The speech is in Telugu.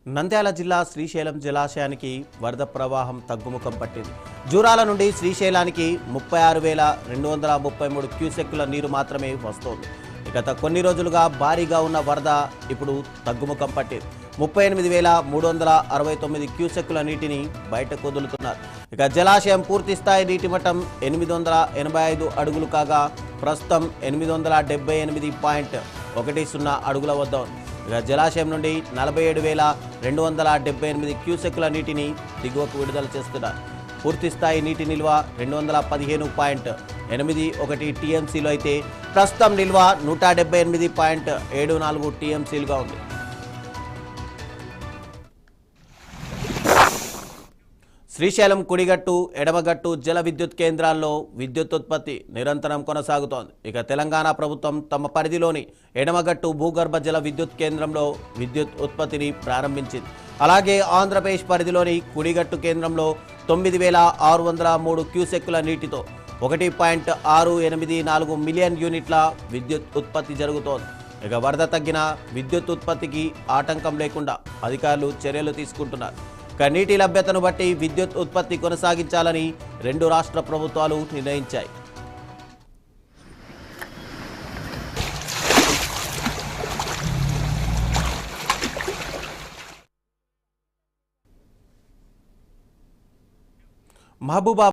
నంద్యాల జిల్లా శ్రీశైలం జలాశయానికి వరద ప్రవాహం తగ్గుముఖం పట్టింది. జూరాల నుండి శ్రీశైలానికి 36,233 క్యూసెక్కుల నీరు మాత్రమే వస్తోంది. గత కొన్ని రోజులుగా భారీగా ఉన్న వరద ఇప్పుడు తగ్గుముఖం పట్టింది. 38,369 క్యూసెక్కుల నీటిని బయటకు వదులుతున్నారు. ఇక జలాశయం పూర్తి స్థాయి నీటి మట్టం 885 అడుగులు కాగా ప్రస్తుతం 878.10 అడుగుల వద్ద ఉంది. ఇక జలాశయం నుండి 47,278 క్యూసెక్కుల నీటిని దిగువకు విడుదల చేస్తున్నారు. పూర్తి స్థాయి నీటి నిల్వ 215.81 టీఎంసీలు అయితే ప్రస్తుతం నిల్వ 178.74 టీఎంసీలుగా ఉంది. శ్రీశైలం కుడిగట్టు ఎడమగట్టు జల విద్యుత్ కేంద్రాల్లో విద్యుత్ ఉత్పత్తి నిరంతరం కొనసాగుతోంది. ఇక తెలంగాణ ప్రభుత్వం తమ పరిధిలోని ఎడమగట్టు భూగర్భ జల విద్యుత్ కేంద్రంలో విద్యుత్ ఉత్పత్తిని ప్రారంభించింది. అలాగే ఆంధ్రప్రదేశ్ పరిధిలోని కుడిగట్టు కేంద్రంలో 9,603 క్యూసెక్కుల నీటితో 1.684 మిలియన్ యూనిట్ల విద్యుత్ ఉత్పత్తి జరుగుతోంది. ఇక వరద తగ్గిన విద్యుత్ ఉత్పత్తికి ఆటంకం లేకుండా అధికారులు చర్యలు తీసుకుంటున్నారు. నీటి లభ్యతను బట్టి విద్యుత్ ఉత్పత్తి కొనసాగించాలని రెండు రాష్ట్ర ప్రభుత్వాలు నిర్ణయించాయి. మహబూబా